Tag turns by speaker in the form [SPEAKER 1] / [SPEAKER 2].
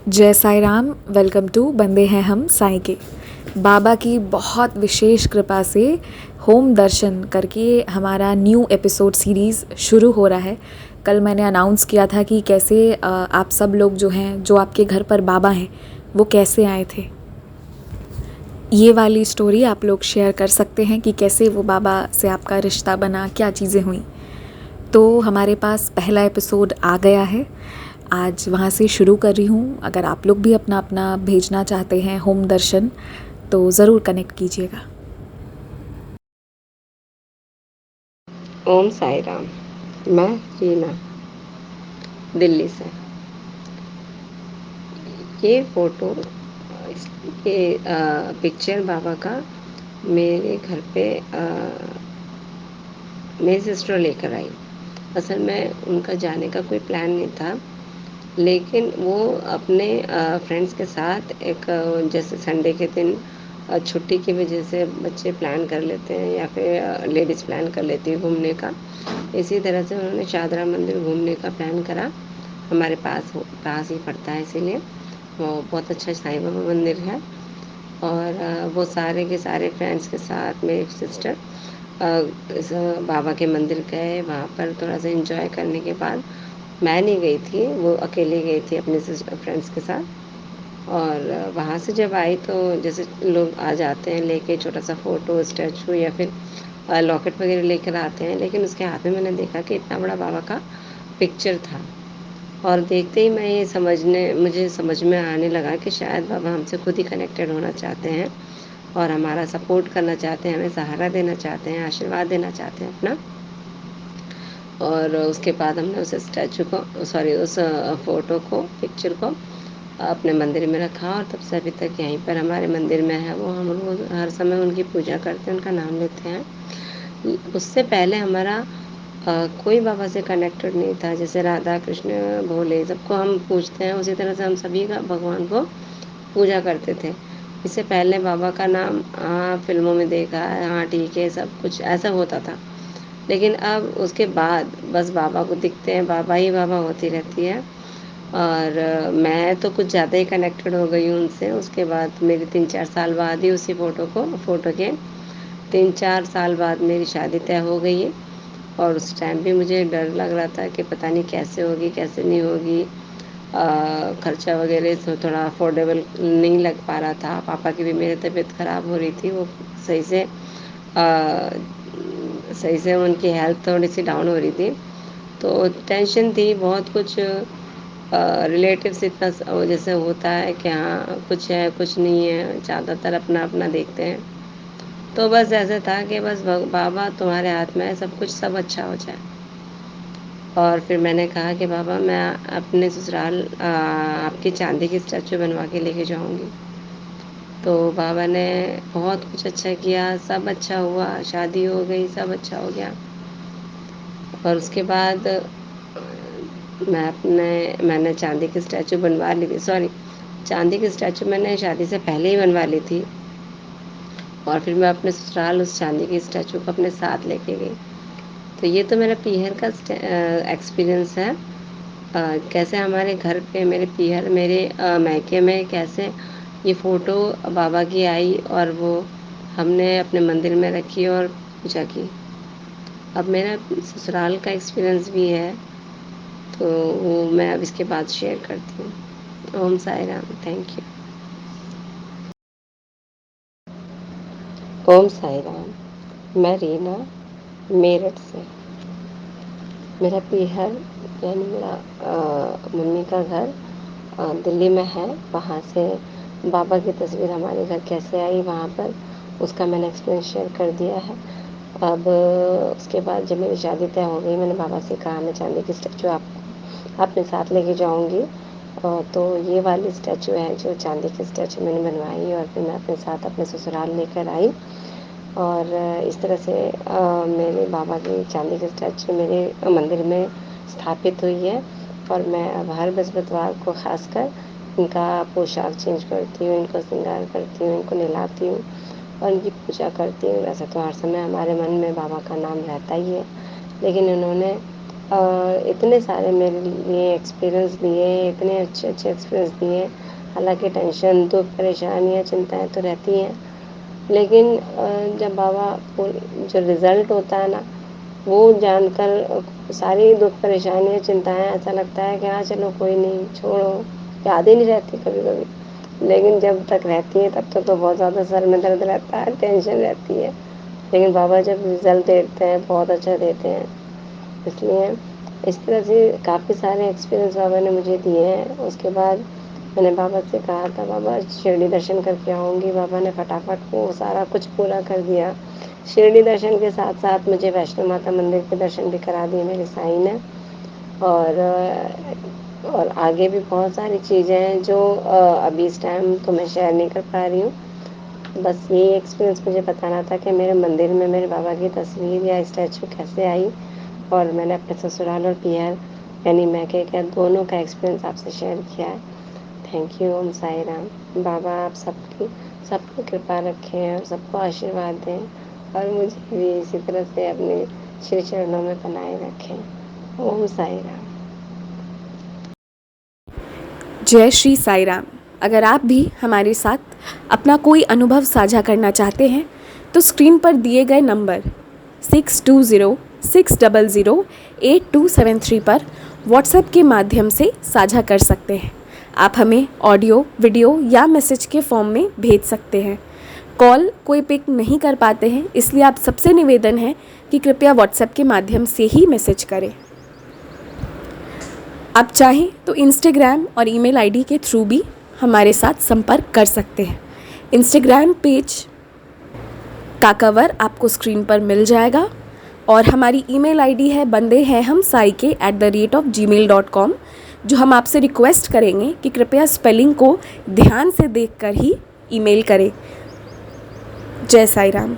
[SPEAKER 1] जय Sai Ram. Welcome to बंदे हैं हम साईं के। बाबा की बहुत विशेष कृपा से होम दर्शन करके हमारा न्यू एपिसोड सीरीज़ शुरू हो रहा है। कल मैंने अनाउंस किया था कि कैसे आप सब लोग जो हैं, जो आपके घर पर बाबा हैं, वो कैसे आए थे। ये वाली स्टोरी आप लोग शेयर कर सकते हैं कि कैसे वो बाबा से आपका रिश्ता बना, क्या चीज़ें हुई। तो हमारे पास पहला एपिसोड आ गया है, आज वहाँ से शुरू कर रही हूँ। अगर आप लोग भी अपना अपना भेजना चाहते हैं होम दर्शन तो ज़रूर कनेक्ट कीजिएगा।
[SPEAKER 2] ओम साई राम। मैं रीना, दिल्ली से। ये फ़ोटो ये पिक्चर बाबा का मेरे घर पे मेरी सिस्टर लेकर आई। असल में उनका जाने का कोई प्लान नहीं था, लेकिन वो अपने फ्रेंड्स के साथ एक जैसे संडे के दिन छुट्टी की वजह से बच्चे प्लान कर लेते हैं या फिर लेडीज़ प्लान कर लेती है घूमने का। इसी तरह से उन्होंने शारदा मंदिर घूमने का प्लान करा। हमारे पास ही पड़ता है, इसीलिए वो बहुत अच्छा साईं बाबा मंदिर है। और वो सारे के सारे फ्रेंड्स के साथ मेरी सिस्टर इस बाबा के मंदिर गए। वहाँ पर थोड़ा सा एंजॉय करने के बाद मैं नहीं गई थी, वो अकेली गई थी अपने फ्रेंड्स के साथ। और वहाँ से जब आई तो जैसे लोग आ जाते हैं लेके छोटा सा फ़ोटो, स्टैचू या फिर लॉकेट वगैरह लेकर आते हैं, लेकिन उसके हाथ में मैंने देखा कि इतना बड़ा बाबा का पिक्चर था। और देखते ही मुझे समझ में आने लगा कि शायद बाबा हमसे खुद ही कनेक्टेड होना चाहते हैं और हमारा सपोर्ट करना चाहते हैं, हमें सहारा देना चाहते हैं, आशीर्वाद देना चाहते हैं अपना। और उसके बाद हमने उस फ़ोटो को, पिक्चर को अपने मंदिर में रखा और तब से अभी तक यहीं पर हमारे मंदिर में है वो। हम रोज़ हर समय उनकी पूजा करते हैं, उनका नाम लेते हैं। उससे पहले हमारा कोई बाबा से कनेक्टेड नहीं था। जैसे राधा कृष्ण भोले सबको हम पूजते हैं, उसी तरह से हम सभी का भगवान को पूजा करते थे। इससे पहले बाबा का नाम हाँ फिल्मों में देखा है, हाँ ठीक है, सब कुछ ऐसा होता था। लेकिन अब उसके बाद बस बाबा को दिखते हैं, बाबा ही बाबा होती रहती है। और मैं तो कुछ ज़्यादा ही कनेक्टेड हो गई हूँ उनसे। उसके बाद मेरी 3-4 साल बाद ही उसी फ़ोटो के 3-4 साल बाद मेरी शादी तय हो गई है। और उस टाइम भी मुझे डर लग रहा था कि पता नहीं कैसे होगी, कैसे नहीं होगी। खर्चा वगैरह तो थोड़ा अफोर्डेबल नहीं लग पा रहा था। पापा की भी मेरी तबीयत ख़राब हो रही थी, वो सही से सही से उनकी हेल्थ थोड़ी सी डाउन हो रही थी, तो टेंशन थी बहुत कुछ। रिलेटिव्स इतना वो जैसे होता है कि हाँ कुछ है कुछ नहीं है, ज़्यादातर अपना अपना देखते हैं। तो बस ऐसे था कि बस बाबा तुम्हारे हाथ में है, सब कुछ सब अच्छा हो जाए। और फिर मैंने कहा कि बाबा मैं अपने ससुराल आपकी चांदी की स्टैचू बनवा के लेके जाऊंगी। तो बाबा ने बहुत कुछ अच्छा किया, सब अच्छा हुआ, शादी हो गई, सब अच्छा हो गया। और उसके बाद मैंने चांदी की स्टैचू बनवा ली थी, सॉरी, चांदी की स्टैचू मैंने शादी से पहले ही बनवा ली थी। और फिर मैं अपने ससुराल उस चांदी की स्टैचू को अपने साथ लेके गई। तो ये तो मेरा पीहर का एक्सपीरियंस है। कैसे हमारे घर पे मेरे पीहर मेरे मायके में कैसे ये फ़ोटो बाबा की आई और वो हमने अपने मंदिर में रखी और पूजा की। अब मेरा ससुराल का एक्सपीरियंस भी है, तो वो मैं अब इसके बाद शेयर करती हूँ। ओम साई राम। Thank you. ओम साई राम। मैं रीना, मेरठ से। मेरा पीहर यानी मेरा मम्मी का घर दिल्ली में है। वहाँ से बाबा की तस्वीर हमारे घर कैसे आई वहाँ पर उसका मैंने एक्सपीरियंस शेयर कर दिया है। अब उसके बाद जब मेरी शादी तय हो गई, मैंने बाबा से कहा मैं चांदी की स्टैचू आप अपने साथ लेके जाऊँगी। तो ये वाली स्टैचू है जो चांदी की स्टैचू मैंने बनवाई और फिर मैं अपने साथ अपने ससुराल लेकर आई। और इस तरह से मेरे बाबा की चांदी की स्टैचू मेरे मंदिर में स्थापित हुई है। और मैं अब हर बृहस्पतिवार को ख़ासकर इनका पोशाक चेंज करती हूँ, इनको श्रृंगार करती हूँ, इनको नहलाती हूँ और इनकी पूजा करती हूँ। वैसे तो हर समय हमारे मन में बाबा का नाम रहता ही है, लेकिन इन्होंने इतने सारे मेरे लिए एक्सपीरियंस दिए, इतने अच्छे अच्छे एक्सपीरियंस दिए। हालांकि टेंशन दुख परेशानियाँ चिंताएं तो रहती हैं, लेकिन जब बाबा को जो रिज़ल्ट होता है ना, वो जानकर सारी दुख परेशानियाँ चिंताएं, ऐसा लगता है कि हाँ चलो कोई नहीं, छोड़ो। याद ही नहीं रहती कभी कभी, लेकिन जब तक रहती है तब तक तो बहुत ज़्यादा सर में दर्द रहता है, टेंशन रहती है। लेकिन बाबा जब रिज़ल्ट देते हैं बहुत अच्छा देते हैं, इसलिए इस तरह से काफ़ी सारे एक्सपीरियंस बाबा ने मुझे दिए हैं। उसके बाद मैंने बाबा से कहा था बाबा शिरडी दर्शन करके आऊँगी, बाबा ने फटाफट वो सारा कुछ पूरा कर दिया। शिरडी दर्शन के साथ साथ मुझे वैष्णो माता मंदिर के दर्शन भी करा दिए मेरे साईं ने। और आगे भी बहुत सारी चीज़ें हैं जो अभी इस टाइम तो मैं शेयर नहीं कर पा रही हूँ। बस ये एक्सपीरियंस मुझे बताना था कि मेरे मंदिर में मेरे बाबा की तस्वीर या स्टैचू कैसे आई, और मैंने अपने ससुराल और पीहर यानी मैके का दोनों का एक्सपीरियंस आपसे शेयर किया है। Thank you. ओम साई राम। बाबा आप सबकी कृपा रखें और सबको आशीर्वाद दें, और मुझे भी इसी तरह से अपने श्री चरणों में बनाए रखें। ओम साई राम।
[SPEAKER 1] जय श्री साई राम। अगर आप भी हमारे साथ अपना कोई अनुभव साझा करना चाहते हैं तो स्क्रीन पर दिए गए नंबर 6206008273 पर व्हाट्सएप के माध्यम से साझा कर सकते हैं। आप हमें ऑडियो, वीडियो या मैसेज के फॉर्म में भेज सकते हैं। कॉल कोई पिक नहीं कर पाते हैं, इसलिए आप सबसे निवेदन है कि कृपया व्हाट्सएप के माध्यम से ही मैसेज करें। आप चाहें तो इंस्टाग्राम और ईमेल आईडी के थ्रू भी हमारे साथ संपर्क कर सकते हैं। इंस्टाग्राम पेज का कवर आपको स्क्रीन पर मिल जाएगा, और हमारी ईमेल आईडी है bandehehumsaike@gmail.com, जो हम आपसे रिक्वेस्ट करेंगे कि कृपया स्पेलिंग को ध्यान से देखकर ही ईमेल करें। जय साई राम।